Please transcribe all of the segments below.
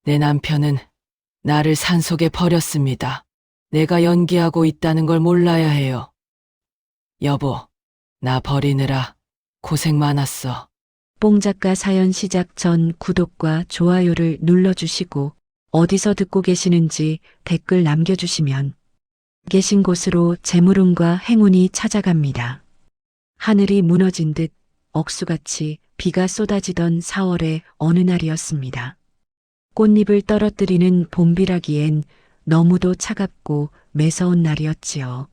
내 남편은 나를 산속에 버렸습니다. 내가 연기하고 있다는 걸 몰라야 해요. 여보, 나 버리느라 고생 많았어. 뽕작가 사연 시작 전 구독과 좋아요를 눌러주시고 어디서 듣고 계시는지 댓글 남겨주시면 계신 곳으로 재물운과 행운이 찾아갑니다. 하늘이 무너진 듯 억수같이 비가 쏟아지던 4월의 어느 날이었습니다. 꽃잎을 떨어뜨리는 봄비라기엔 너무도 차갑고 매서운 날이었지요.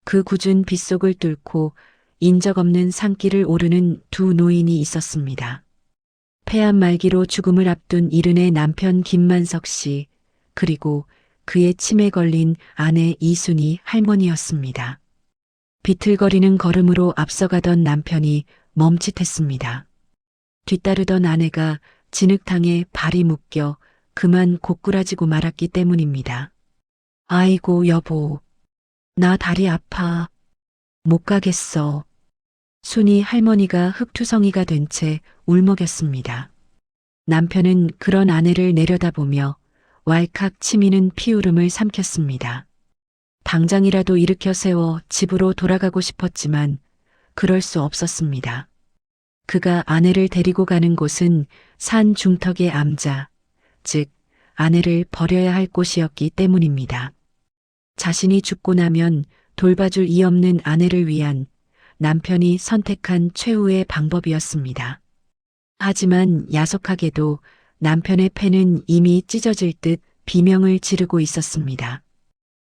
그 굳은 빗속을 뚫고 인적 없는 산길을 오르는 두 노인이 있었습니다. 폐암 말기로 죽음을 앞둔 이른의 남편 김만석 씨, 그리고 그의 침에 걸린 아내 이순희 할머니였습니다. 비틀거리는 걸음으로 앞서가던 남편이 멈칫했습니다. 뒤따르던 아내가 진흙탕에 발이 묶여 그만 고꾸라지고 말았기 때문입니다. 아이고 여보, 나 다리 아파. 못 가겠어. 순이 할머니가 흙투성이가 된 채 울먹였습니다. 남편은 그런 아내를 내려다보며 왈칵 치미는 피울음을 삼켰습니다. 당장이라도 일으켜 세워 집으로 돌아가고 싶었지만 그럴 수 없었습니다. 그가 아내를 데리고 가는 곳은 산 중턱의 암자, 즉 아내를 버려야 할 곳이었기 때문입니다. 자신이 죽고 나면 돌봐줄 이 없는 아내를 위한 남편이 선택한 최후의 방법이었습니다. 하지만 야속하게도 남편의 폐는 이미 찢어질 듯 비명을 지르고 있었습니다.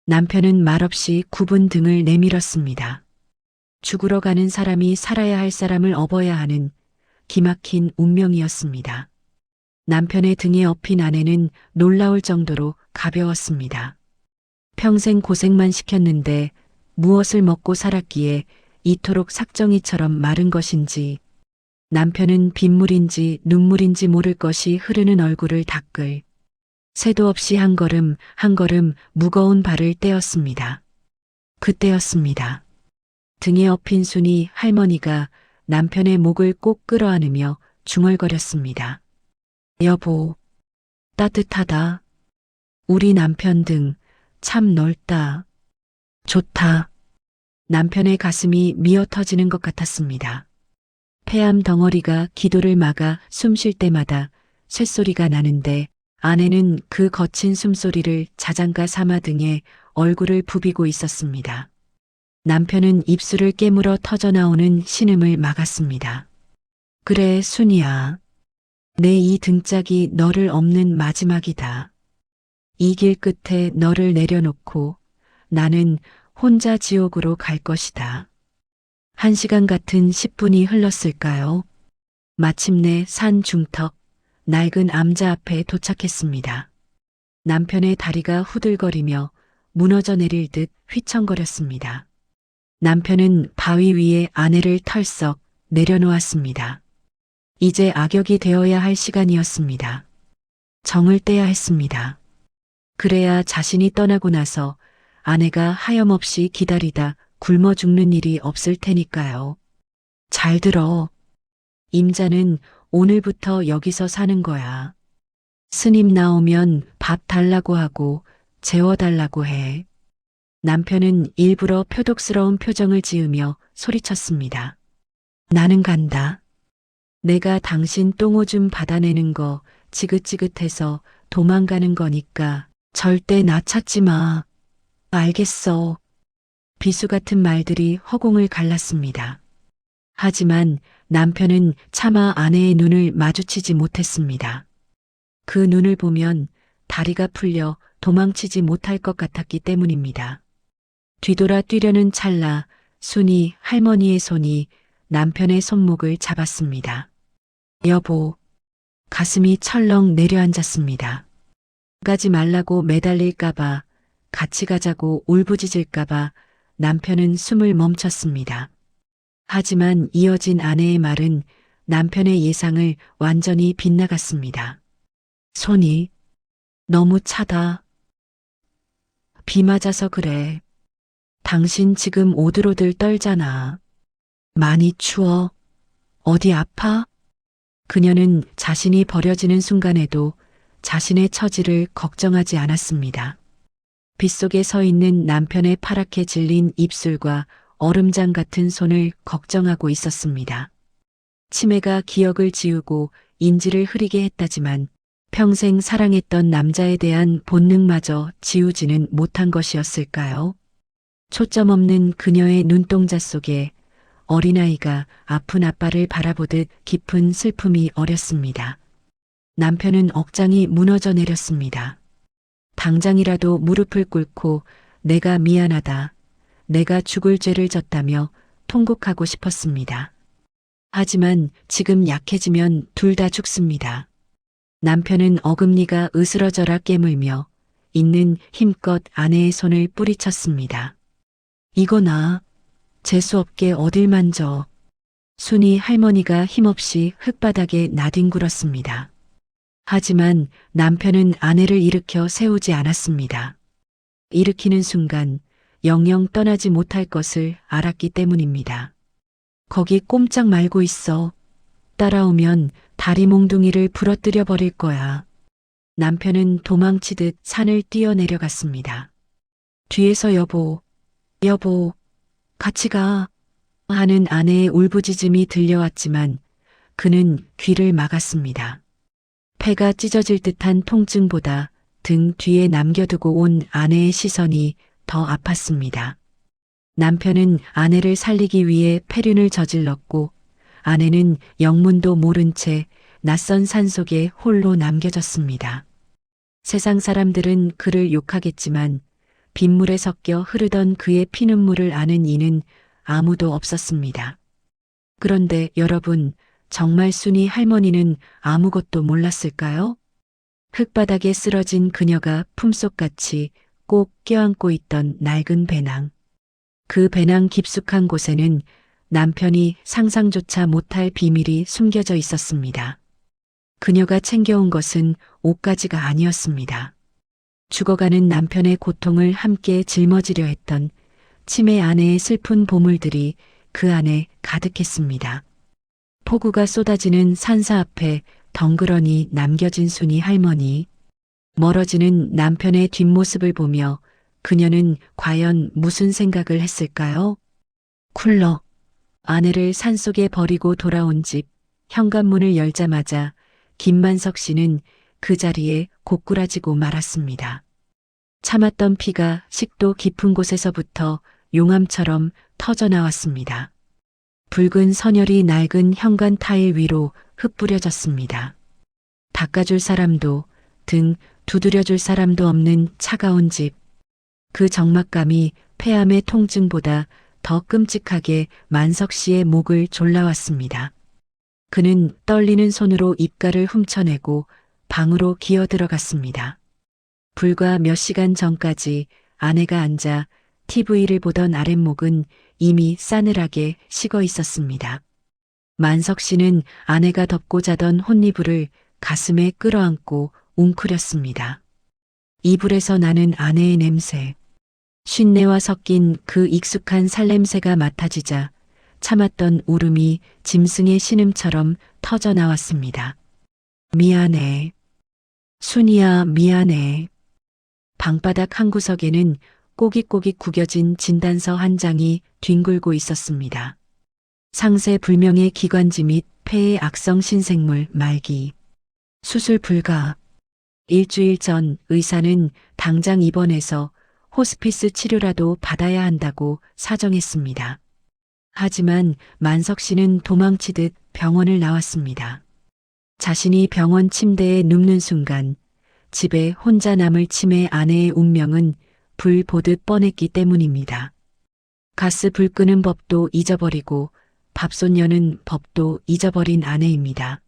남편은 말없이 굽은 등을 내밀었습니다. 죽으러 가는 사람이 살아야 할 사람을 업어야 하는 기막힌 운명이었습니다. 남편의 등에 엎인 아내는 놀라울 정도로 가벼웠습니다. 평생 고생만 시켰는데 무엇을 먹고 살았기에 이토록 삭정이처럼 마른 것인지, 남편은 빗물인지 눈물인지 모를 것이 흐르는 얼굴을 닦을 새도 없이 한 걸음 한 걸음 무거운 발을 떼었습니다. 그때였습니다. 등에 엎인 순이 할머니가 남편의 목을 꼭 끌어안으며 중얼거렸습니다. 여보, 따뜻하다. 우리 남편 등 참 넓다. 좋다. 남편의 가슴이 미어 터지는 것 같았습니다. 폐암 덩어리가 기도를 막아 숨 쉴 때마다 쇳소리가 나는데 아내는 그 거친 숨소리를 자장가 삼아 등에 얼굴을 부비고 있었습니다. 남편은 입술을 깨물어 터져나오는 신음을 막았습니다. 그래, 순이야. 내 이 등짝이 너를 업는 마지막이다. 이 길 끝에 너를 내려놓고 나는 혼자 지옥으로 갈 것이다. 1시간 같은 10분이 흘렀을까요? 마침내 산 중턱, 낡은 암자 앞에 도착했습니다. 남편의 다리가 후들거리며 무너져 내릴 듯 휘청거렸습니다. 남편은 바위 위에 아내를 털썩 내려놓았습니다. 이제 악역이 되어야 할 시간이었습니다. 정을 떼야 했습니다. 그래야 자신이 떠나고 나서 아내가 하염없이 기다리다 굶어 죽는 일이 없을 테니까요. 잘 들어. 임자는 오늘부터 여기서 사는 거야. 스님 나오면 밥 달라고 하고 재워달라고 해. 남편은 일부러 표독스러운 표정을 지으며 소리쳤습니다. 나는 간다. 내가 당신 똥오줌 받아내는 거 지긋지긋해서 도망가는 거니까 절대 나 찾지 마. 알겠어. 비수 같은 말들이 허공을 갈랐습니다. 하지만 남편은 차마 아내의 눈을 마주치지 못했습니다. 그 눈을 보면 다리가 풀려 도망치지 못할 것 같았기 때문입니다. 뒤돌아 뛰려는 찰나 순이 할머니의 손이 남편의 손목을 잡았습니다. 여보, 가슴이 철렁 내려앉았습니다. 가지 말라고 매달릴까봐, 같이 가자고 울부짖을까봐 남편은 숨을 멈췄습니다. 하지만 이어진 아내의 말은 남편의 예상을 완전히 빗나갔습니다. 손이 너무 차다. 비 맞아서 그래. 당신 지금 오들오들 떨잖아. 많이 추워. 어디 아파? 그녀는 자신이 버려지는 순간에도 자신의 처지를 걱정하지 않았습니다. 빗속에 서 있는 남편의 파랗게 질린 입술과 얼음장 같은 손을 걱정하고 있었습니다. 치매가 기억을 지우고 인지를 흐리게 했다지만 평생 사랑했던 남자에 대한 본능마저 지우지는 못한 것이었을까요? 초점 없는 그녀의 눈동자 속에 어린아이가 아픈 아빠를 바라보듯 깊은 슬픔이 어렸습니다. 남편은 억장이 무너져 내렸습니다. 당장이라도 무릎을 꿇고 내가 미안하다, 내가 죽을 죄를 졌다며 통곡하고 싶었습니다. 하지만 지금 약해지면 둘 다 죽습니다. 남편은 어금니가 으스러져라 깨물며 있는 힘껏 아내의 손을 뿌리쳤습니다. 이거 나 재수없게 어딜 만져. 순이 할머니가 힘없이 흙바닥에 나뒹굴었습니다. 하지만 남편은 아내를 일으켜 세우지 않았습니다. 일으키는 순간 영영 떠나지 못할 것을 알았기 때문입니다. 거기 꼼짝 말고 있어. 따라오면 다리 몽둥이를 부러뜨려 버릴 거야. 남편은 도망치듯 산을 뛰어내려갔습니다. 뒤에서 여보, 같이 가. 하는 아내의 울부짖음이 들려왔지만 그는 귀를 막았습니다. 폐가 찢어질 듯한 통증보다 등 뒤에 남겨두고 온 아내의 시선이 더 아팠습니다. 남편은 아내를 살리기 위해 폐륜을 저질렀고 아내는 영문도 모른 채 낯선 산속에 홀로 남겨졌습니다. 세상 사람들은 그를 욕하겠지만 빗물에 섞여 흐르던 그의 피눈물을 아는 이는 아무도 없었습니다. 그런데 여러분, 정말 순이 할머니는 아무것도 몰랐을까요? 흙바닥에 쓰러진 그녀가 품속같이 꼭 껴안고 있던 낡은 배낭. 그 배낭 깊숙한 곳에는 남편이 상상조차 못할 비밀이 숨겨져 있었습니다. 그녀가 챙겨온 것은 옷가지가 아니었습니다. 죽어가는 남편의 고통을 함께 짊어지려 했던 치매 아내의 슬픈 보물들이 그 안에 가득했습니다. 폭우가 쏟아지는 산사 앞에 덩그러니 남겨진 순이 할머니. 멀어지는 남편의 뒷모습을 보며 그녀는 과연 무슨 생각을 했을까요? 쿨러. 아내를 산속에 버리고 돌아온 집 현관문을 열자마자 김만석 씨는 그 자리에 고꾸라지고 말았습니다. 참았던 피가 식도 깊은 곳에서부터 용암처럼 터져나왔습니다. 붉은 선혈이 낡은 현관 타일 위로 흩뿌려졌습니다. 닦아줄 사람도 등 두드려줄 사람도 없는 차가운 집. 그 적막감이 폐암의 통증보다 더 끔찍하게 만석 씨의 목을 졸라왔습니다. 그는 떨리는 손으로 입가를 훔쳐내고 방으로 기어 들어갔습니다. 불과 몇 시간 전까지 아내가 앉아 TV를 보던 아랫목은 이미 싸늘하게 식어 있었습니다. 만석 씨는 아내가 덮고 자던 혼이불을 가슴에 끌어안고 웅크렸습니다. 이불에서 나는 아내의 냄새. 쉰내와 섞인 그 익숙한 살냄새가 맡아지자 참았던 울음이 짐승의 신음처럼 터져 나왔습니다. 미안해. 순이야, 미안해. 방바닥 한 구석에는 꼬깃꼬깃 구겨진 진단서 한 장이 뒹굴고 있었습니다. 상세 불명의 기관지 및 폐의 악성 신생물 말기. 수술 불가. 일주일 전 의사는 당장 입원해서 호스피스 치료라도 받아야 한다고 사정했습니다. 하지만 만석 씨는 도망치듯 병원을 나왔습니다. 자신이 병원 침대에 눕는 순간 집에 혼자 남을 치매 아내의 운명은 불 보듯 뻔했기 때문입니다. 가스 불 끄는 법도 잊어버리고 밥솥 여는 법도 잊어버린 아내입니다.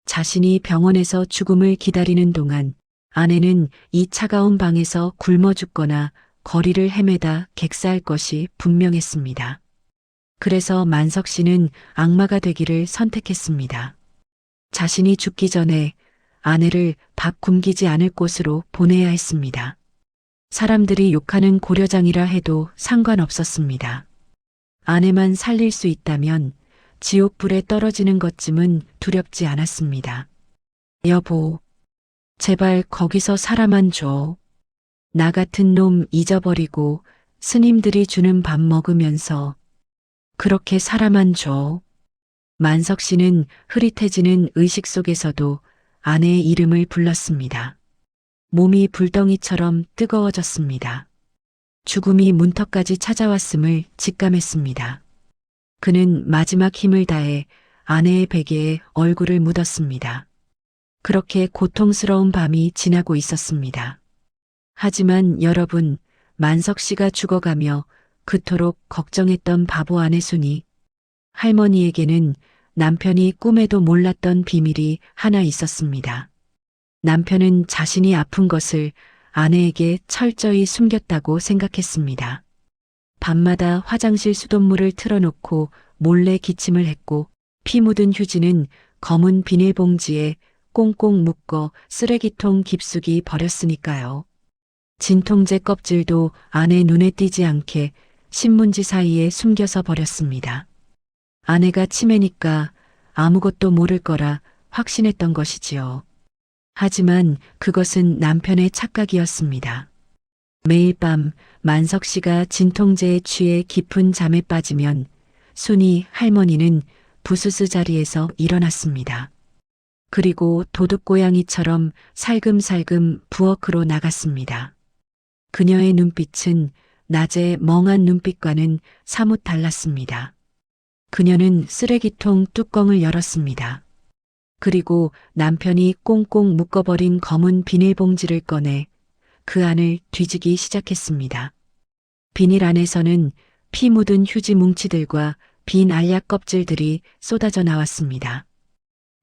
자신이 병원에서 죽음을 기다리는 동안 아내는 이 차가운 방에서 굶어 죽거나 거리를 헤매다 객사할 것이 분명했습니다. 그래서 만석 씨는 악마가 되기를 선택했습니다. 자신이 죽기 전에 아내를 밥 굶기지 않을 곳으로 보내야 했습니다. 사람들이 욕하는 고려장이라 해도 상관없었습니다. 아내만 살릴 수 있다면 지옥불에 떨어지는 것쯤은 두렵지 않았습니다. 여보, 제발 거기서 살아만 줘. 나 같은 놈 잊어버리고 스님들이 주는 밥 먹으면서 그렇게 살아만 줘. 만석 씨는 흐릿해지는 의식 속에서도 아내의 이름을 불렀습니다. 몸이 불덩이처럼 뜨거워졌습니다. 죽음이 문턱까지 찾아왔음을 직감했습니다. 그는 마지막 힘을 다해 아내의 베개에 얼굴을 묻었습니다. 그렇게 고통스러운 밤이 지나고 있었습니다. 하지만 여러분, 만석 씨가 죽어가며 그토록 걱정했던 바보 아내 순이 할머니에게는 남편이 꿈에도 몰랐던 비밀이 하나 있었습니다. 남편은 자신이 아픈 것을 아내에게 철저히 숨겼다고 생각했습니다. 밤마다 화장실 수돗물을 틀어놓고 몰래 기침을 했고 피 묻은 휴지는 검은 비닐봉지에 꽁꽁 묶어 쓰레기통 깊숙이 버렸으니까요. 진통제 껍질도 아내 눈에 띄지 않게 신문지 사이에 숨겨서 버렸습니다. 아내가 치매니까 아무것도 모를 거라 확신했던 것이지요. 하지만 그것은 남편의 착각이었습니다. 매일 밤 만석 씨가 진통제에 취해 깊은 잠에 빠지면 순이 할머니는 부스스 자리에서 일어났습니다. 그리고 도둑고양이처럼 살금살금 부엌으로 나갔습니다. 그녀의 눈빛은 낮의 멍한 눈빛과는 사뭇 달랐습니다. 그녀는 쓰레기통 뚜껑을 열었습니다. 그리고 남편이 꽁꽁 묶어버린 검은 비닐봉지를 꺼내 그 안을 뒤지기 시작했습니다. 비닐 안에서는 피 묻은 휴지 뭉치들과 빈 알약 껍질들이 쏟아져 나왔습니다.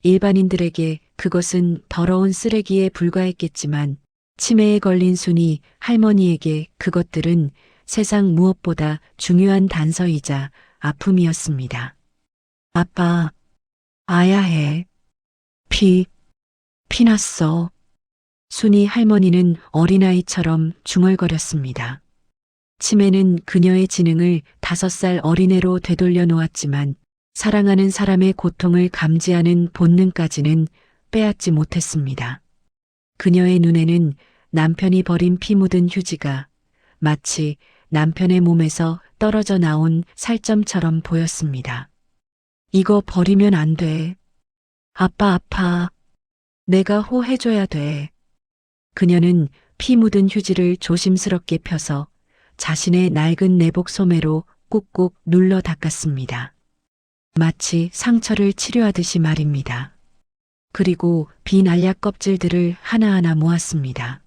일반인들에게 그것은 더러운 쓰레기에 불과했겠지만 치매에 걸린 순이 할머니에게 그것들은 세상 무엇보다 중요한 단서이자 아픔이었습니다. 아빠, 아야 해. 피났어. 순이 할머니는 어린아이처럼 중얼거렸습니다. 치매는 그녀의 지능을 5살 어린애로 되돌려 놓았지만 사랑하는 사람의 고통을 감지하는 본능까지는 빼앗지 못했습니다. 그녀의 눈에는 남편이 버린 피 묻은 휴지가 마치 남편의 몸에서 떨어져 나온 살점처럼 보였습니다. 이거 버리면 안 돼. 아빠 아파. 내가 호해줘야 돼. 그녀는 피 묻은 휴지를 조심스럽게 펴서 자신의 낡은 내복 소매로 꾹꾹 눌러 닦았습니다. 마치 상처를 치료하듯이 말입니다. 그리고 빈 알약 껍질들을 하나하나 모았습니다.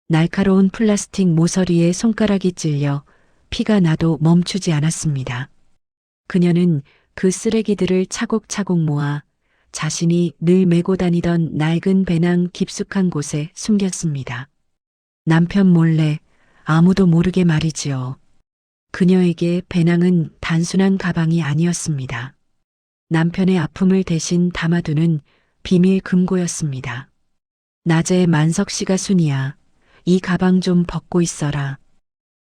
날카로운 플라스틱 모서리에 손가락이 찔려 피가 나도 멈추지 않았습니다. 그녀는 그 쓰레기들을 차곡차곡 모아 자신이 늘 메고 다니던 낡은 배낭 깊숙한 곳에 숨겼습니다. 남편 몰래 아무도 모르게 말이지요. 그녀에게 배낭은 단순한 가방이 아니었습니다. 남편의 아픔을 대신 담아두는 비밀 금고였습니다. 낮에 만석 씨가 순이야. 이 가방 좀 벗고 있어라.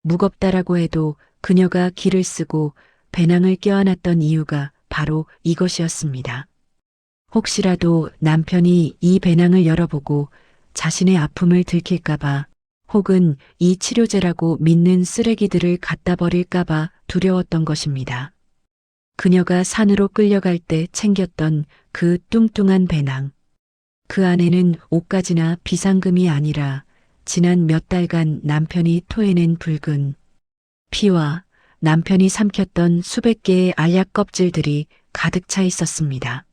무겁다라고 해도 그녀가 기를 쓰고 배낭을 껴안았던 이유가 바로 이것이었습니다. 혹시라도 남편이 이 배낭을 열어보고 자신의 아픔을 들킬까봐 혹은 이 치료제라고 믿는 쓰레기들을 갖다 버릴까봐 두려웠던 것입니다. 그녀가 산으로 끌려갈 때 챙겼던 그 뚱뚱한 배낭. 그 안에는 옷가지나 비상금이 아니라 지난 몇 달간 남편이 토해낸 붉은 피와 남편이 삼켰던 수백 개의 알약 껍질들이 가득 차 있었습니다.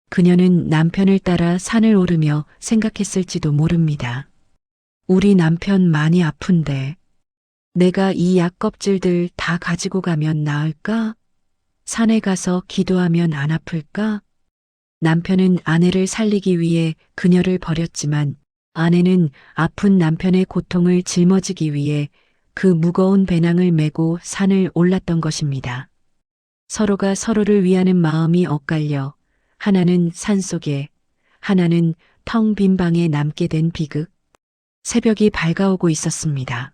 그녀는 남편을 따라 산을 오르며 생각했을지도 모릅니다. 우리 남편 많이 아픈데 내가 이 약 껍질들 다 가지고 가면 나을까? 산에 가서 기도하면 안 아플까? 남편은 아내를 살리기 위해 그녀를 버렸지만 아내는 아픈 남편의 고통을 짊어지기 위해 그 무거운 배낭을 메고 산을 올랐던 것입니다. 서로가 서로를 위하는 마음이 엇갈려 하나는 산속에, 하나는 텅 빈 방에 남게 된 비극. 새벽이 밝아오고 있었습니다.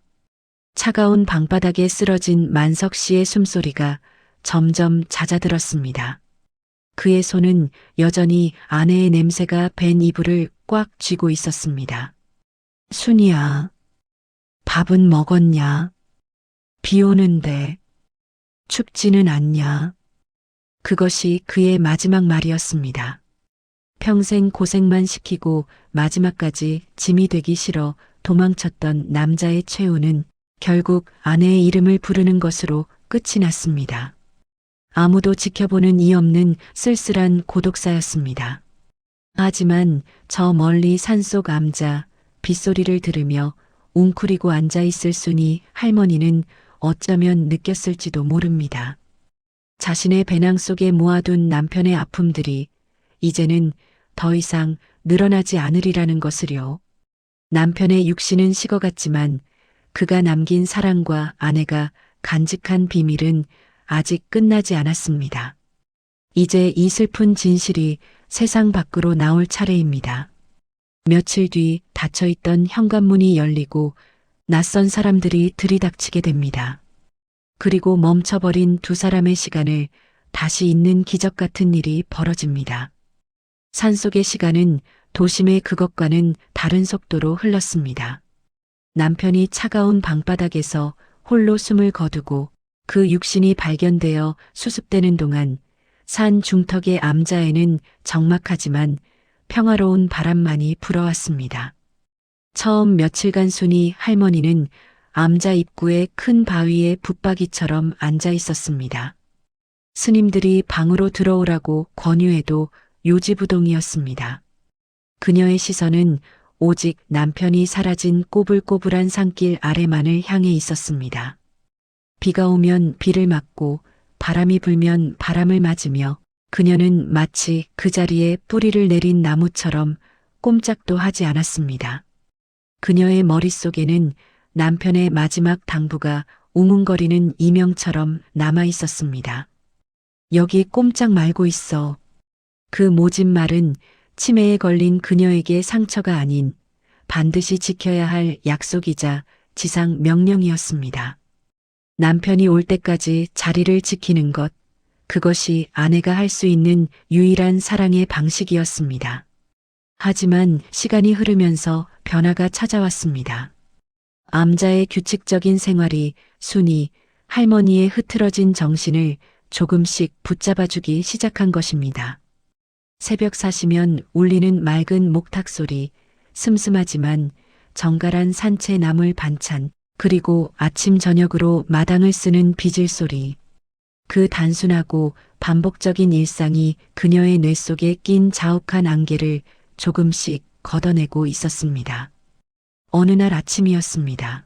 차가운 방바닥에 쓰러진 만석 씨의 숨소리가 점점 잦아들었습니다. 그의 손은 여전히 아내의 냄새가 밴 이불을 꽉 쥐고 있었습니다. 순이야, 밥은 먹었냐? 비 오는데 춥지는 않냐? 그것이 그의 마지막 말이었습니다. 평생 고생만 시키고 마지막까지 짐이 되기 싫어 도망쳤던 남자의 최후는 결국 아내의 이름을 부르는 것으로 끝이 났습니다. 아무도 지켜보는 이 없는 쓸쓸한 고독사였습니다. 하지만 저 멀리 산속 암자 빗소리를 들으며 웅크리고 앉아있을 순이 할머니는 어쩌면 느꼈을지도 모릅니다. 자신의 배낭 속에 모아둔 남편의 아픔들이 이제는 더 이상 늘어나지 않으리라는 것을요. 남편의 육신은 식어갔지만 그가 남긴 사랑과 아내가 간직한 비밀은 아직 끝나지 않았습니다. 이제 이 슬픈 진실이 세상 밖으로 나올 차례입니다. 며칠 뒤 닫혀있던 현관문이 열리고 낯선 사람들이 들이닥치게 됩니다. 그리고 멈춰버린 두 사람의 시간을 다시 잇는 기적 같은 일이 벌어집니다. 산속의 시간은 도심의 그것과는 다른 속도로 흘렀습니다. 남편이 차가운 방바닥에서 홀로 숨을 거두고 그 육신이 발견되어 수습되는 동안 산 중턱의 암자에는 적막하지만 평화로운 바람만이 불어왔습니다. 처음 며칠간 순이 할머니는 암자 입구의 큰 바위에 붙박이처럼 앉아 있었습니다. 스님들이 방으로 들어오라고 권유해도 요지부동이었습니다. 그녀의 시선은 오직 남편이 사라진 꼬불꼬불한 산길 아래만을 향해 있었습니다. 비가 오면 비를 맞고 바람이 불면 바람을 맞으며 그녀는 마치 그 자리에 뿌리를 내린 나무처럼 꼼짝도 하지 않았습니다. 그녀의 머릿속에는 남편의 마지막 당부가 웅웅거리는 이명처럼 남아 있었습니다. 여기 꼼짝 말고 있어. 그 모진 말은 치매에 걸린 그녀에게 상처가 아닌 반드시 지켜야 할 약속이자 지상 명령이었습니다. 남편이 올 때까지 자리를 지키는 것, 그것이 아내가 할 수 있는 유일한 사랑의 방식이었습니다. 하지만 시간이 흐르면서 변화가 찾아왔습니다. 암자의 규칙적인 생활이 순이 할머니의 흐트러진 정신을 조금씩 붙잡아주기 시작한 것입니다. 새벽 4시면 울리는 맑은 목탁 소리, 슴슴하지만 정갈한 산채 나물 반찬, 그리고 아침 저녁으로 마당을 쓰는 비질 소리. 그 단순하고 반복적인 일상이 그녀의 뇌 속에 낀 자욱한 안개를 조금씩 걷어내고 있었습니다. 어느 날 아침이었습니다.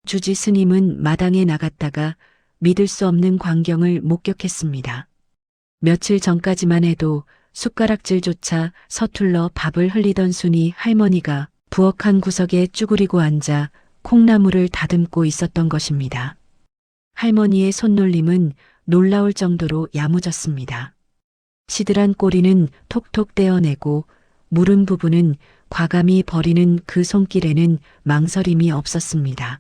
주지 스님은 마당에 나갔다가 믿을 수 없는 광경을 목격했습니다. 며칠 전까지만 해도 숟가락질조차 서툴러 밥을 흘리던 순이 할머니가 부엌한 구석에 쭈그리고 앉아 콩나물을 다듬고 있었던 것입니다. 할머니의 손놀림은 놀라울 정도로 야무졌습니다. 시들한 꼬리는 톡톡 떼어내고 무른 부분은 과감히 버리는 그 손길에는 망설임이 없었습니다.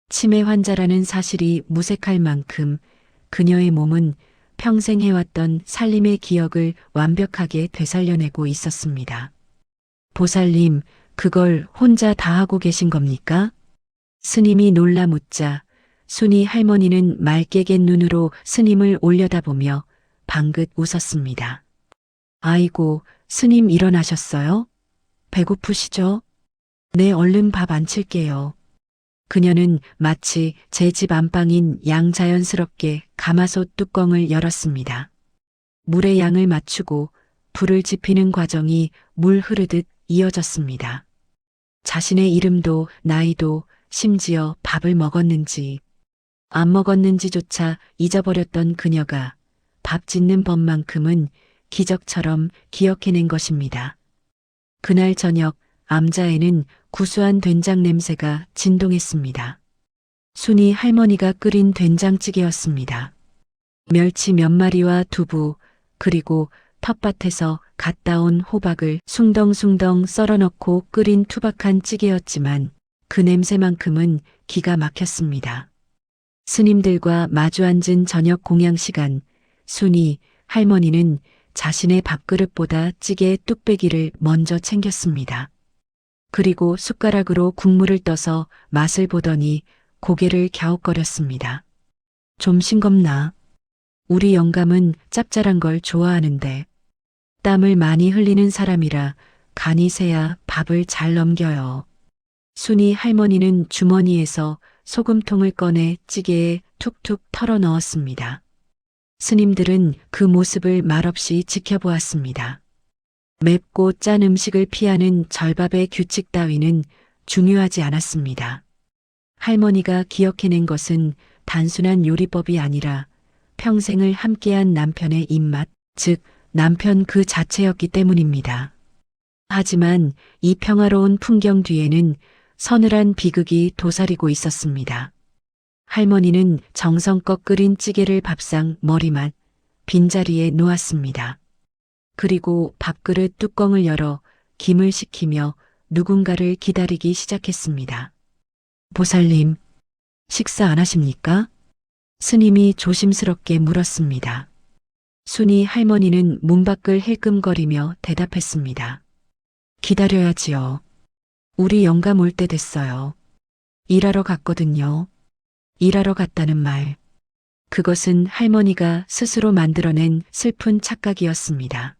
치매 환자라는 사실이 무색할 만큼 그녀의 몸은 평생 해왔던 살림의 기억을 완벽하게 되살려내고 있었습니다. 보살님, 그걸 혼자 다 하고 계신 겁니까? 스님이 놀라 묻자 순이 할머니는 맑게 갠 눈으로 스님을 올려다보며 방긋 웃었습니다. 아이고, 스님 일어나셨어요? 배고프시죠? 네, 얼른 밥 안 칠게요. 그녀는 마치 제 집 안방인 양자연스럽게 가마솥 뚜껑을 열었습니다. 물의 양을 맞추고 불을 지피는 과정이 물 흐르듯 이어졌습니다. 자신의 이름도 나이도 심지어 밥을 먹었는지 안 먹었는지조차 잊어버렸던 그녀가 밥 짓는 법만큼은 기적처럼 기억해낸 것입니다. 그날 저녁 암자에는 구수한 된장 냄새가 진동했습니다. 순이 할머니가 끓인 된장찌개였습니다. 멸치 몇 마리와 두부, 그리고 텃밭에서 갓 따온 호박을 숭덩숭덩 썰어넣고 끓인 투박한 찌개였지만 그 냄새만큼은 기가 막혔습니다. 스님들과 마주 앉은 저녁 공양 시간, 순이 할머니는 자신의 밥그릇보다 찌개의 뚝배기를 먼저 챙겼습니다. 그리고 숟가락으로 국물을 떠서 맛을 보더니 고개를 갸웃거렸습니다. 좀 싱겁나? 우리 영감은 짭짤한 걸 좋아하는데 땀을 많이 흘리는 사람이라 간이 세야 밥을 잘 넘겨요. 순이 할머니는 주머니에서 소금통을 꺼내 찌개에 툭툭 털어 넣었습니다. 스님들은 그 모습을 말없이 지켜보았습니다. 맵고 짠 음식을 피하는 절밥의 규칙 따위는 중요하지 않았습니다. 할머니가 기억해낸 것은 단순한 요리법이 아니라 평생을 함께한 남편의 입맛, 즉 남편 그 자체였기 때문입니다. 하지만 이 평화로운 풍경 뒤에는 서늘한 비극이 도사리고 있었습니다. 할머니는 정성껏 끓인 찌개를 밥상 머리맡 빈자리에 놓았습니다. 그리고 밥그릇 뚜껑을 열어 김을 식히며 누군가를 기다리기 시작했습니다. 보살님, 식사 안 하십니까? 스님이 조심스럽게 물었습니다. 순이 할머니는 문 밖을 힐끔거리며 대답했습니다. 기다려야지요. 우리 영감 올 때 됐어요. 일하러 갔거든요. 일하러 갔다는 말. 그것은 할머니가 스스로 만들어낸 슬픈 착각이었습니다.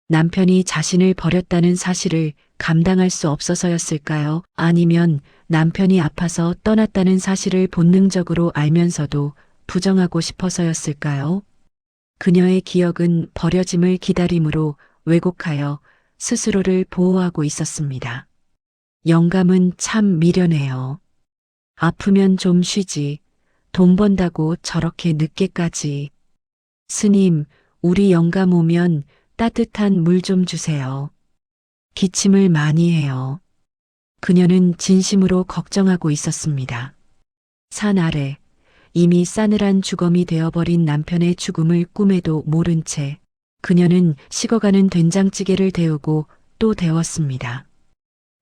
남편이 자신을 버렸다는 사실을 감당할 수 없어서였을까요? 아니면 남편이 아파서 떠났다는 사실을 본능적으로 알면서도 부정하고 싶어서였을까요? 그녀의 기억은 버려짐을 기다림으로 왜곡하여 스스로를 보호하고 있었습니다. 영감은 참 미련해요. 아프면 좀 쉬지. 돈 번다고 저렇게 늦게까지. 스님, 우리 영감 오면 따뜻한 물 좀 주세요. 기침을 많이 해요. 그녀는 진심으로 걱정하고 있었습니다. 산 아래 이미 싸늘한 주검이 되어버린 남편의 죽음을 꿈에도 모른 채 그녀는 식어가는 된장찌개를 데우고 또 데웠습니다.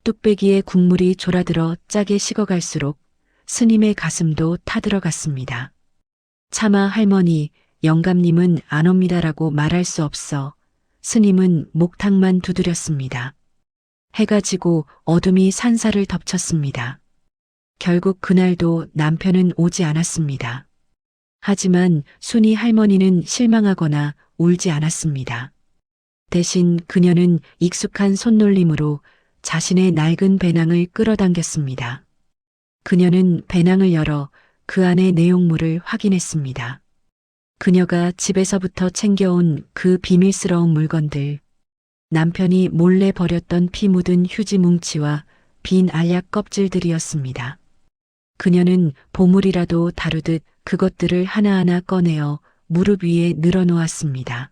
뚝배기에 국물이 졸아들어 짜게 식어갈수록 스님의 가슴도 타들어갔습니다. 차마 할머니, 영감님은 안 옵니다라고 말할 수 없어 스님은 목탁만 두드렸습니다. 해가 지고 어둠이 산사를 덮쳤습니다. 결국 그날도 남편은 오지 않았습니다. 하지만 순이 할머니는 실망하거나 울지 않았습니다. 대신 그녀는 익숙한 손놀림으로 자신의 낡은 배낭을 끌어당겼습니다. 그녀는 배낭을 열어 그 안의 내용물을 확인했습니다. 그녀가 집에서부터 챙겨온 그 비밀스러운 물건들, 남편이 몰래 버렸던 피 묻은 휴지 뭉치와 빈 알약 껍질들이었습니다. 그녀는 보물이라도 다루듯 그것들을 하나하나 꺼내어 무릎 위에 늘어놓았습니다.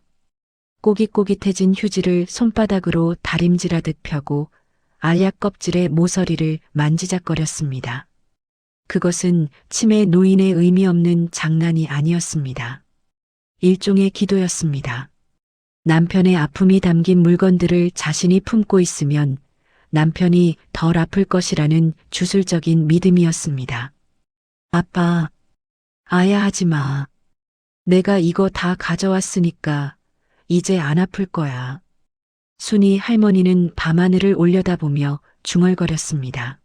꼬깃꼬깃해진 휴지를 손바닥으로 다림질하듯 펴고 알약 껍질의 모서리를 만지작거렸습니다. 그것은 치매 노인의 의미 없는 장난이 아니었습니다. 일종의 기도였습니다. 남편의 아픔이 담긴 물건들을 자신이 품고 있으면 남편이 덜 아플 것이라는 주술적인 믿음이었습니다. 아빠, 아야 하지 마. 내가 이거 다 가져왔으니까 이제 안 아플 거야. 순이 할머니는 밤하늘을 올려다보며 중얼거렸습니다.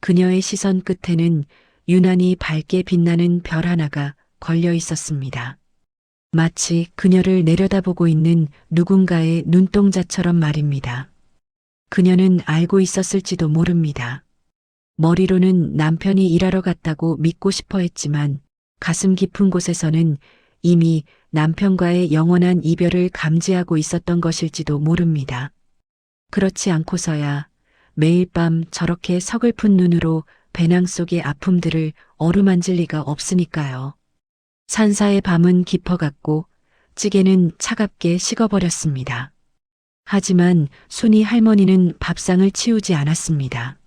그녀의 시선 끝에는 유난히 밝게 빛나는 별 하나가 걸려 있었습니다. 마치 그녀를 내려다보고 있는 누군가의 눈동자처럼 말입니다. 그녀는 알고 있었을지도 모릅니다. 머리로는 남편이 일하러 갔다고 믿고 싶어 했지만 가슴 깊은 곳에서는 이미 남편과의 영원한 이별을 감지하고 있었던 것일지도 모릅니다. 그렇지 않고서야 매일 밤 저렇게 서글픈 눈으로 배낭 속의 아픔들을 어루만질 리가 없으니까요. 산사의 밤은 깊어갔고 찌개는 차갑게 식어버렸습니다. 하지만 순이 할머니는 밥상을 치우지 않았습니다.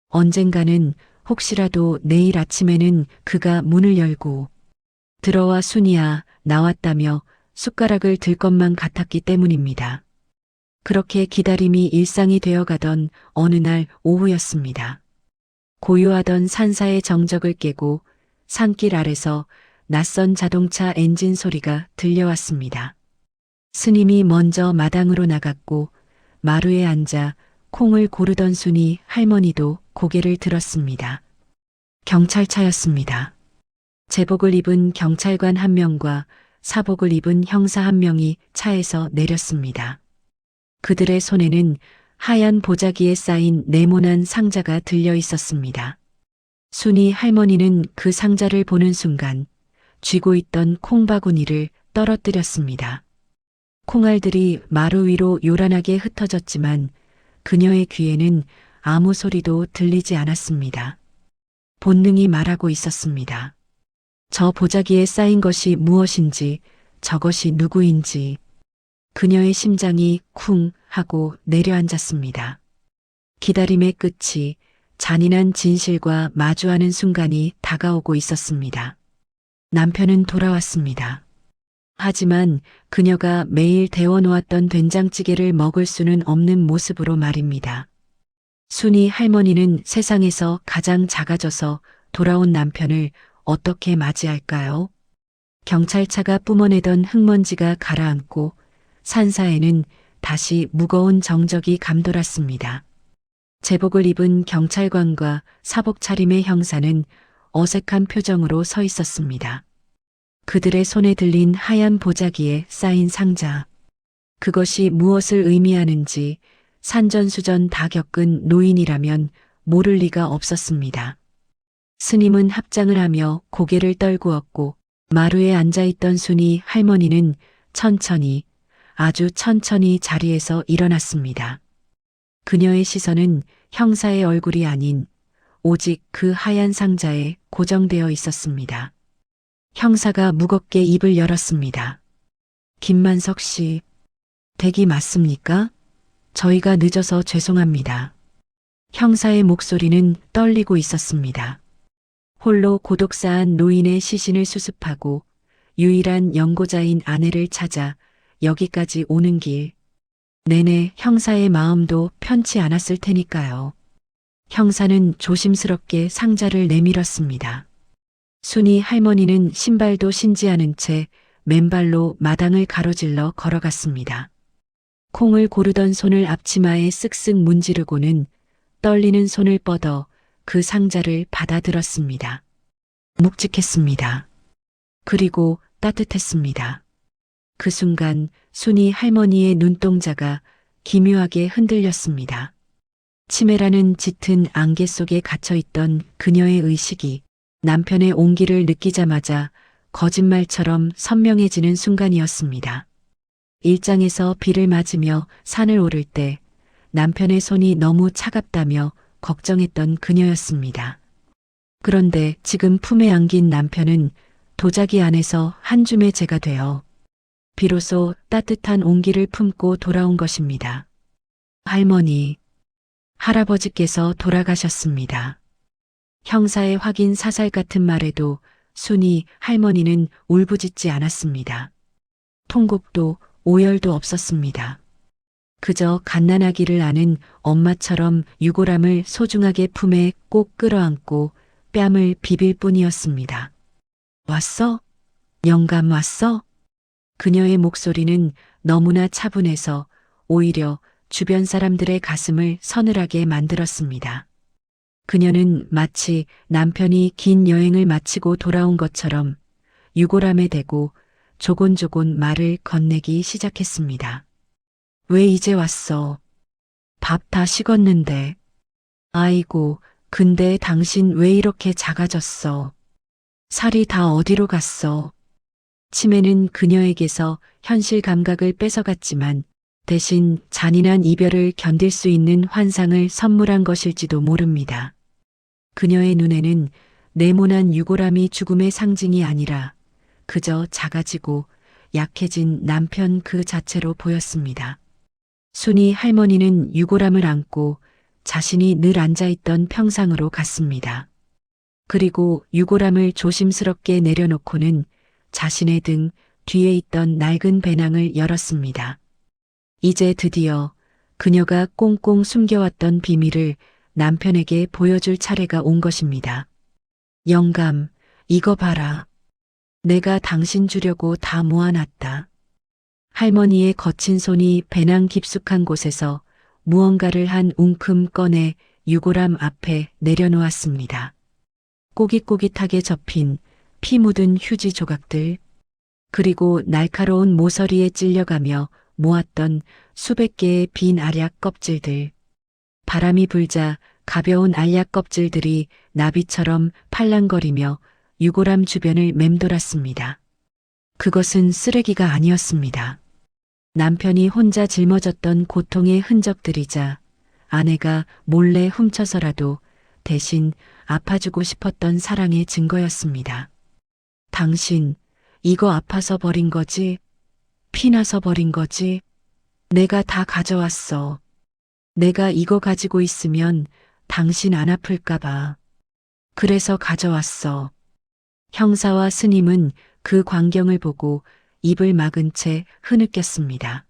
언젠가는 혹시라도 내일 아침에는 그가 문을 열고 들어와 순이야 나왔다며 숟가락을 들 것만 같았기 때문입니다. 그렇게 기다림이 일상이 되어가던 어느 날 오후였습니다. 고요하던 산사의 정적을 깨고 산길 아래서 낯선 자동차 엔진 소리가 들려왔습니다. 스님이 먼저 마당으로 나갔고 마루에 앉아 콩을 고르던 순이 할머니도 고개를 들었습니다. 경찰차였습니다. 제복을 입은 경찰관 한 명과 사복을 입은 형사 한 명이 차에서 내렸습니다. 그들의 손에는 하얀 보자기에 쌓인 네모난 상자가 들려 있었습니다. 순이 할머니는 그 상자를 보는 순간 쥐고 있던 콩바구니를 떨어뜨렸습니다. 콩알들이 마루 위로 요란하게 흩어졌지만 그녀의 귀에는 아무 소리도 들리지 않았습니다. 본능이 말하고 있었습니다. 저 보자기에 쌓인 것이 무엇인지, 저것이 누구인지. 그녀의 심장이 쿵 하고 내려앉았습니다. 기다림의 끝이 잔인한 진실과 마주하는 순간이 다가오고 있었습니다. 남편은 돌아왔습니다. 하지만 그녀가 매일 데워놓았던 된장찌개를 먹을 수는 없는 모습으로 말입니다. 순이 할머니는 세상에서 가장 작아져서 돌아온 남편을 어떻게 맞이할까요? 경찰차가 뿜어내던 흙먼지가 가라앉고 산사에는 다시 무거운 정적이 감돌았습니다. 제복을 입은 경찰관과 사복 차림의 형사는 어색한 표정으로 서 있었습니다. 그들의 손에 들린 하얀 보자기에 쌓인 상자. 그것이 무엇을 의미하는지 산전수전 다 겪은 노인이라면 모를 리가 없었습니다. 스님은 합장을 하며 고개를 떨구었고 마루에 앉아있던 순이 할머니는 천천히, 아주 천천히 자리에서 일어났습니다. 그녀의 시선은 형사의 얼굴이 아닌 오직 그 하얀 상자에 고정되어 있었습니다. 형사가 무겁게 입을 열었습니다. 김만석 씨, 댁이 맞습니까? 저희가 늦어서 죄송합니다. 형사의 목소리는 떨리고 있었습니다. 홀로 고독사한 노인의 시신을 수습하고 유일한 연고자인 아내를 찾아 여기까지 오는 길 내내 형사의 마음도 편치 않았을 테니까요. 형사는 조심스럽게 상자를 내밀었습니다. 순이 할머니는 신발도 신지 않은 채 맨발로 마당을 가로질러 걸어갔습니다. 콩을 고르던 손을 앞치마에 쓱쓱 문지르고는 떨리는 손을 뻗어 그 상자를 받아들었습니다. 묵직했습니다. 그리고 따뜻했습니다. 그 순간 순이 할머니의 눈동자가 기묘하게 흔들렸습니다. 치매라는 짙은 안개 속에 갇혀있던 그녀의 의식이 남편의 온기를 느끼자마자 거짓말처럼 선명해지는 순간이었습니다. 일장에서 비를 맞으며 산을 오를 때 남편의 손이 너무 차갑다며 걱정했던 그녀였습니다. 그런데 지금 품에 안긴 남편은 도자기 안에서 한 줌의 재가 되어 비로소 따뜻한 온기를 품고 돌아온 것입니다. 할머니, 할아버지께서 돌아가셨습니다. 형사의 확인 사살 같은 말에도 순이 할머니는 울부짖지 않았습니다. 통곡도 오열도 없었습니다. 그저 갓난아기를 아는 엄마처럼 유골함을 소중하게 품에 꼭 끌어안고 뺨을 비빌 뿐이었습니다. 왔어? 영감 왔어? 그녀의 목소리는 너무나 차분해서 오히려 주변 사람들의 가슴을 서늘하게 만들었습니다. 그녀는 마치 남편이 긴 여행을 마치고 돌아온 것처럼 유골함에 대고 조곤조곤 말을 건네기 시작했습니다. 왜 이제 왔어? 밥 다 식었는데. 아이고, 근데 당신 왜 이렇게 작아졌어? 살이 다 어디로 갔어? 치매는 그녀에게서 현실 감각을 뺏어갔지만 대신 잔인한 이별을 견딜 수 있는 환상을 선물한 것일지도 모릅니다. 그녀의 눈에는 네모난 유골함이 죽음의 상징이 아니라 그저 작아지고 약해진 남편 그 자체로 보였습니다. 순이 할머니는 유골함을 안고 자신이 늘 앉아있던 평상으로 갔습니다. 그리고 유골함을 조심스럽게 내려놓고는 자신의 등 뒤에 있던 낡은 배낭을 열었습니다. 이제 드디어 그녀가 꽁꽁 숨겨왔던 비밀을 남편에게 보여줄 차례가 온 것입니다. 영감, 이거 봐라. 내가 당신 주려고 다 모아놨다. 할머니의 거친 손이 배낭 깊숙한 곳에서 무언가를 한 웅큼 꺼내 유골함 앞에 내려놓았습니다. 꼬깃꼬깃하게 접힌 피 묻은 휴지 조각들, 그리고 날카로운 모서리에 찔려가며 모았던 수백 개의 빈 알약 껍질들. 바람이 불자 가벼운 알약 껍질들이 나비처럼 팔랑거리며 유골함 주변을 맴돌았습니다. 그것은 쓰레기가 아니었습니다. 남편이 혼자 짊어졌던 고통의 흔적들이자 아내가 몰래 훔쳐서라도 대신 아파주고 싶었던 사랑의 증거였습니다. 당신, 이거 아파서 버린 거지? 피나서 버린 거지? 내가 다 가져왔어. 내가 이거 가지고 있으면 당신 안 아플까봐. 그래서 가져왔어. 형사와 스님은 그 광경을 보고 입을 막은 채 흐느꼈습니다.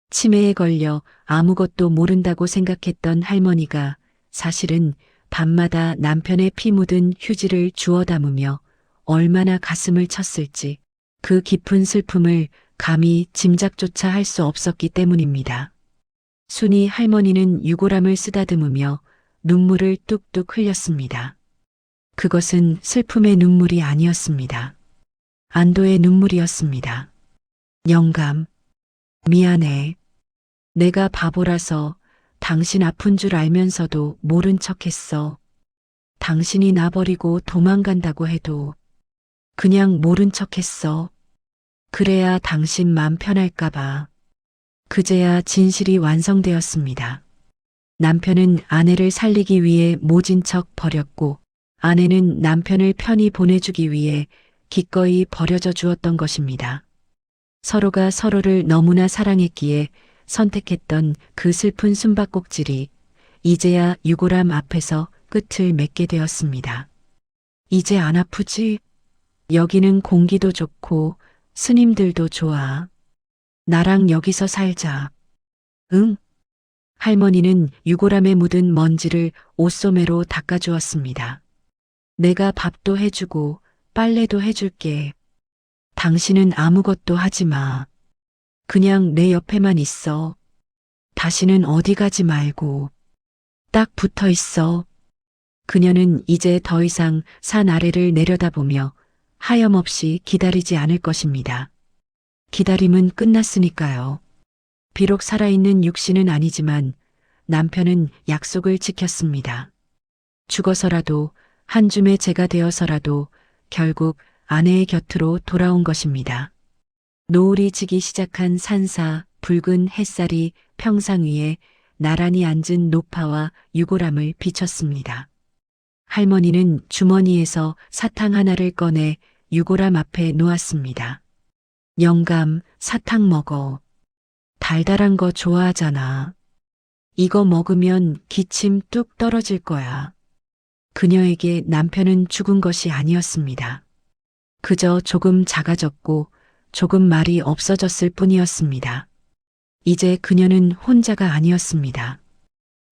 치매에 걸려 아무것도 모른다고 생각했던 할머니가 사실은 밤마다 남편의 피 묻은 휴지를 주워 담으며 얼마나 가슴을 쳤을지 그 깊은 슬픔을 감히 짐작조차 할 수 없었기 때문입니다. 순이 할머니는 유골함을 쓰다듬으며 눈물을 뚝뚝 흘렸습니다. 그것은 슬픔의 눈물이 아니었습니다. 안도의 눈물이었습니다. 영감, 미안해. 내가 바보라서 당신 아픈 줄 알면서도 모른 척했어. 당신이 나 버리고 도망간다고 해도 그냥 모른 척했어. 그래야 당신 맘 편할까봐. 그제야 진실이 완성되었습니다. 남편은 아내를 살리기 위해 모진 척 버렸고 아내는 남편을 편히 보내주기 위해 기꺼이 버려져 주었던 것입니다. 서로가 서로를 너무나 사랑했기에 선택했던 그 슬픈 숨바꼭질이 이제야 유골함 앞에서 끝을 맺게 되었습니다. 이제 안 아프지? 여기는 공기도 좋고 스님들도 좋아. 나랑 여기서 살자. 응? 할머니는 유골함에 묻은 먼지를 옷소매로 닦아주었습니다. 내가 밥도 해주고 빨래도 해줄게. 당신은 아무것도 하지 마. 그냥 내 옆에만 있어. 다시는 어디 가지 말고. 딱 붙어 있어. 그녀는 이제 더 이상 산 아래를 내려다보며 하염없이 기다리지 않을 것입니다. 기다림은 끝났으니까요. 비록 살아있는 육신은 아니지만 남편은 약속을 지켰습니다. 죽어서라도 한 줌의 재가 되어서라도 결국 아내의 곁으로 돌아온 것입니다. 노을이 지기 시작한 산사, 붉은 햇살이 평상 위에 나란히 앉은 노파와 유골함을 비쳤습니다. 할머니는 주머니에서 사탕 하나를 꺼내 유골함 앞에 놓았습니다. 영감, 사탕 먹어. 달달한 거 좋아하잖아. 이거 먹으면 기침 뚝 떨어질 거야. 그녀에게 남편은 죽은 것이 아니었습니다. 그저 조금 작아졌고 조금 말이 없어졌을 뿐이었습니다. 이제 그녀는 혼자가 아니었습니다.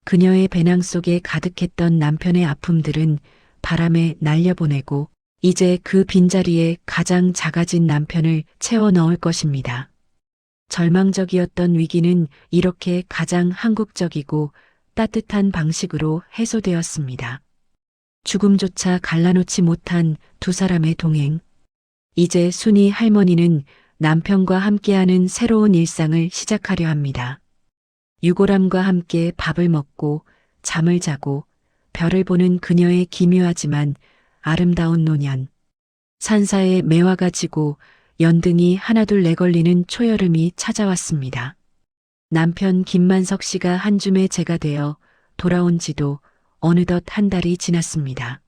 그녀의 배낭 속에 가득했던 남편의 아픔들은 바람에 날려보내고 이제 그 빈자리에 가장 작아진 남편을 채워 넣을 것입니다. 절망적이었던 위기는 이렇게 가장 한국적이고 따뜻한 방식으로 해소되었습니다. 죽음조차 갈라놓지 못한 두 사람의 동행. 이제 순이 할머니는 남편과 함께하는 새로운 일상을 시작하려 합니다. 유골함과 함께 밥을 먹고 잠을 자고 별을 보는 그녀의 기묘하지만 아름다운 노년. 산사의 매화가 지고 연등이 하나둘 내걸리는 초여름이 찾아왔습니다. 남편 김만석 씨가 한 줌의 재가 되어 돌아온 지도 어느덧 한 달이 지났습니다.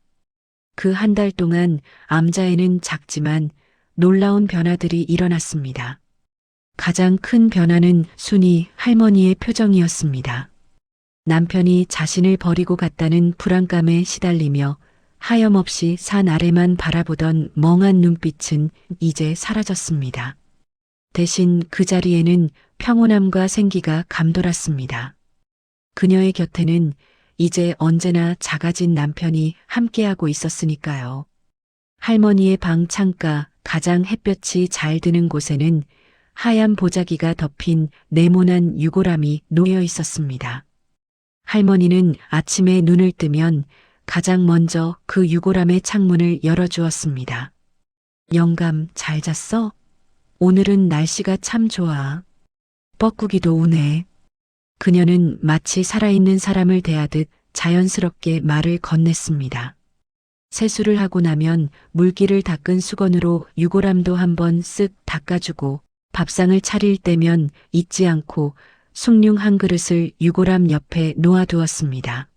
그 한 달 동안 암자에는 작지만 놀라운 변화들이 일어났습니다. 가장 큰 변화는 순이 할머니의 표정이었습니다. 남편이 자신을 버리고 갔다는 불안감에 시달리며 하염없이 산 아래만 바라보던 멍한 눈빛은 이제 사라졌습니다. 대신 그 자리에는 평온함과 생기가 감돌았습니다. 그녀의 곁에는 이제 언제나 작아진 남편이 함께하고 있었으니까요. 할머니의 방 창가 가장 햇볕이 잘 드는 곳에는 하얀 보자기가 덮인 네모난 유골함이 놓여 있었습니다. 할머니는 아침에 눈을 뜨면 가장 먼저 그 유골함의 창문을 열어주었습니다. 영감, 잘 잤어? 오늘은 날씨가 참 좋아. 뻐꾸기도 우네. 그녀는 마치 살아있는 사람을 대하듯 자연스럽게 말을 건넸습니다. 세수를 하고 나면 물기를 닦은 수건으로 유골함도 한번 쓱 닦아주고 밥상을 차릴 때면 잊지 않고 숭늉 한 그릇을 유골함 옆에 놓아두었습니다.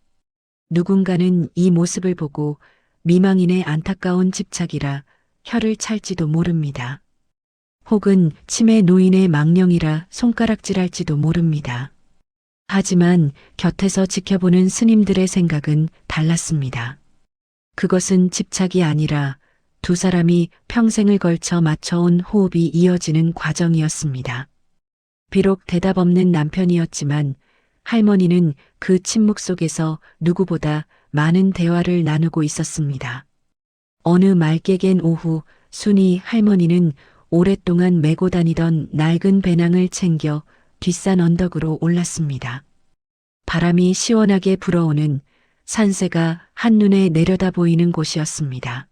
누군가는 이 모습을 보고 미망인의 안타까운 집착이라 혀를 찰지도 모릅니다. 혹은 치매 노인의 망령이라 손가락질할지도 모릅니다. 하지만 곁에서 지켜보는 스님들의 생각은 달랐습니다. 그것은 집착이 아니라 두 사람이 평생을 걸쳐 맞춰온 호흡이 이어지는 과정이었습니다. 비록 대답 없는 남편이었지만 할머니는 그 침묵 속에서 누구보다 많은 대화를 나누고 있었습니다. 어느 맑게 오후 순이 할머니는 오랫동안 메고 다니던 낡은 배낭을 챙겨 뒷산 언덕으로 올랐습니다. 바람이 시원하게 불어오는 산새가 한눈에 내려다 보이는 곳이었습니다.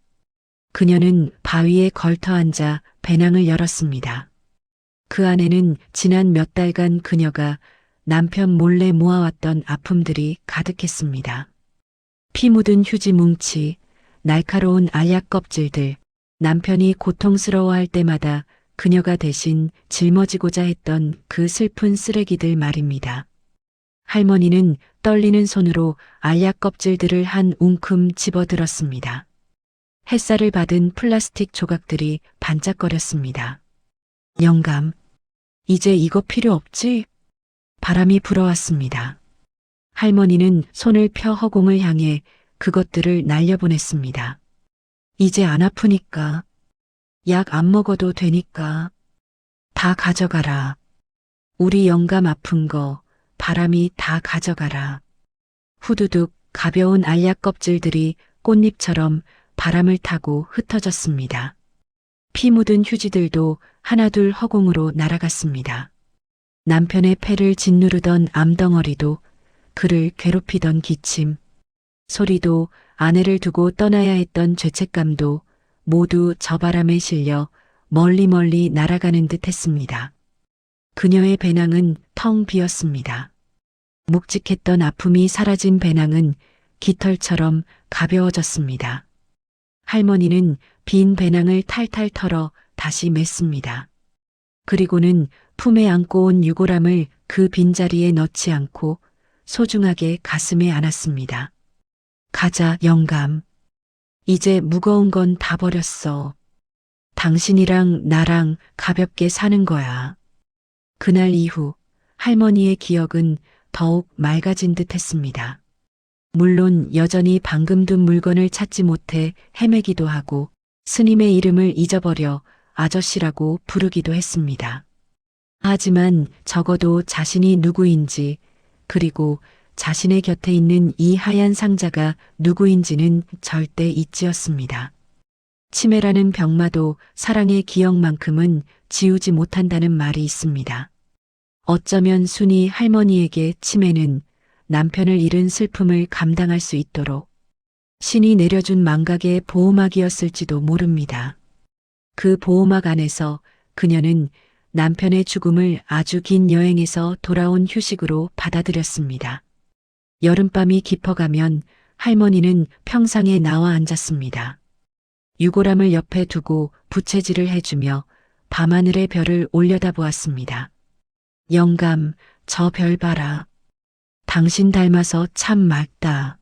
그녀는 바위에 걸터 앉아 배낭을 열었습니다. 그 안에는 지난 몇 달간 그녀가 남편 몰래 모아왔던 아픔들이 가득했습니다. 피 묻은 휴지 뭉치, 날카로운 알약 껍질들, 남편이 고통스러워할 때마다 그녀가 대신 짊어지고자 했던 그 슬픈 쓰레기들 말입니다. 할머니는 떨리는 손으로 알약 껍질들을 한 웅큼 집어들었습니다. 햇살을 받은 플라스틱 조각들이 반짝거렸습니다. 영감, 이제 이거 필요 없지? 바람이 불어왔습니다. 할머니는 손을 펴 허공을 향해 그것들을 날려보냈습니다. 이제 안 아프니까. 약 안 먹어도 되니까. 다 가져가라. 우리 영감 아픈 거 바람이 다 가져가라. 후두둑 가벼운 알약 껍질들이 꽃잎처럼 바람을 타고 흩어졌습니다. 피 묻은 휴지들도 하나둘 허공으로 날아갔습니다. 남편의 폐를 짓누르던 암덩어리도 그를 괴롭히던 기침, 소리도 아내를 두고 떠나야 했던 죄책감도 모두 저 바람에 실려 멀리 날아가는 듯 했습니다. 그녀의 배낭은 텅 비었습니다. 묵직했던 아픔이 사라진 배낭은 깃털처럼 가벼워졌습니다. 할머니는 빈 배낭을 탈탈 털어 다시 맸습니다. 그리고는 품에 안고 온 유골함을 그 빈자리에 넣지 않고 소중하게 가슴에 안았습니다. 가자, 영감. 이제 무거운 건 다 버렸어. 당신이랑 나랑 가볍게 사는 거야. 그날 이후 할머니의 기억은 더욱 맑아진 듯 했습니다. 물론 여전히 방금 둔 물건을 찾지 못해 헤매기도 하고 스님의 이름을 잊어버려 아저씨라고 부르기도 했습니다. 하지만 적어도 자신이 누구인지 그리고 자신의 곁에 있는 이 하얀 상자가 누구인지는 절대 잊지었습니다. 치매라는 병마도 사랑의 기억만큼은 지우지 못한다는 말이 있습니다. 어쩌면 순이 할머니에게 치매는 남편을 잃은 슬픔을 감당할 수 있도록 신이 내려준 망각의 보호막이었을지도 모릅니다. 그 보호막 안에서 그녀는 남편의 죽음을 아주 긴 여행에서 돌아온 휴식으로 받아들였습니다. 여름밤이 깊어가면 할머니는 평상에 나와 앉았습니다. 유골함을 옆에 두고 부채질을 해주며 밤하늘의 별을 올려다보았습니다. 영감, 저 별 봐라. 당신 닮아서 참 맑다.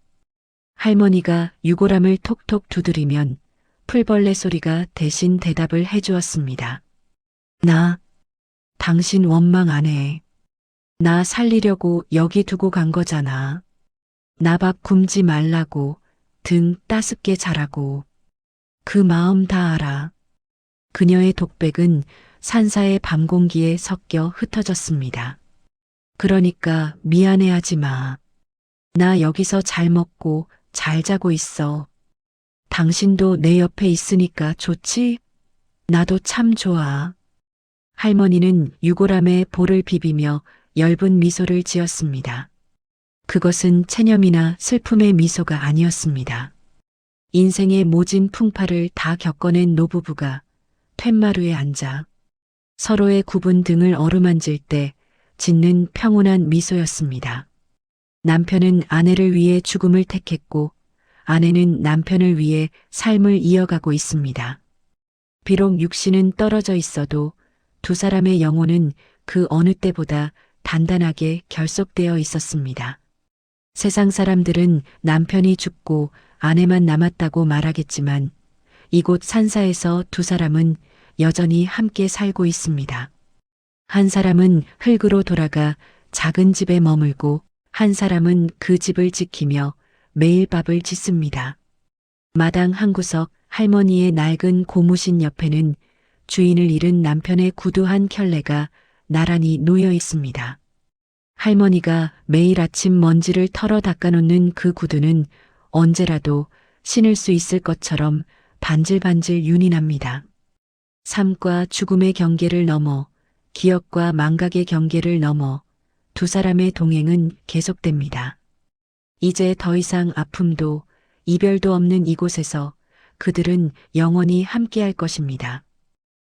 할머니가 유골함을 톡톡 두드리면 풀벌레 소리가 대신 대답을 해주었습니다. 당신 원망 안 해. 나 살리려고 여기 두고 간 거잖아. 나 밥 굶지 말라고, 등 따숩게 자라고. 그 마음 다 알아. 그녀의 독백은 산사의 밤 공기에 섞여 흩어졌습니다. 그러니까 미안해하지 마. 나 여기서 잘 먹고 잘 자고 있어. 당신도 내 옆에 있으니까 좋지? 나도 참 좋아. 할머니는 유골함에 볼을 비비며 엷은 미소를 지었습니다. 그것은 체념이나 슬픔의 미소가 아니었습니다. 인생의 모진 풍파를 다 겪어낸 노부부가 툇마루에 앉아 서로의 굽은 등을 어루만질 때 짓는 평온한 미소였습니다. 남편은 아내를 위해 죽음을 택했고 아내는 남편을 위해 삶을 이어가고 있습니다. 비록 육신은 떨어져 있어도 두 사람의 영혼은 그 어느 때보다 단단하게 결속되어 있었습니다. 세상 사람들은 남편이 죽고 아내만 남았다고 말하겠지만 이곳 산사에서 두 사람은 여전히 함께 살고 있습니다. 한 사람은 흙으로 돌아가 작은 집에 머물고 한 사람은 그 집을 지키며 매일 밥을 짓습니다. 마당 한 구석 할머니의 낡은 고무신 옆에는 주인을 잃은 남편의 구두 한 켤레가 나란히 놓여 있습니다. 할머니가 매일 아침 먼지를 털어 닦아놓는 그 구두는 언제라도 신을 수 있을 것처럼 반질반질 윤이 납니다. 삶과 죽음의 경계를 넘어 기억과 망각의 경계를 넘어 두 사람의 동행은 계속됩니다. 이제 더 이상 아픔도 이별도 없는 이곳에서 그들은 영원히 함께할 것입니다.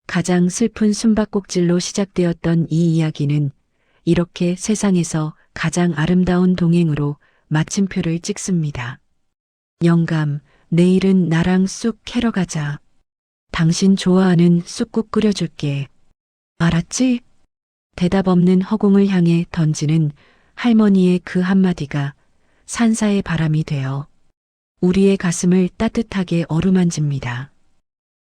가장 슬픈 숨바꼭질로 시작되었던 이 이야기는 이렇게 세상에서 가장 아름다운 동행으로 마침표를 찍습니다. 영감, 내일은 나랑 쑥 캐러 가자. 당신 좋아하는 쑥국 끓여줄게. 알았지? 대답 없는 허공을 향해 던지는 할머니의 그 한마디가 산사의 바람이 되어 우리의 가슴을 따뜻하게 어루만집니다.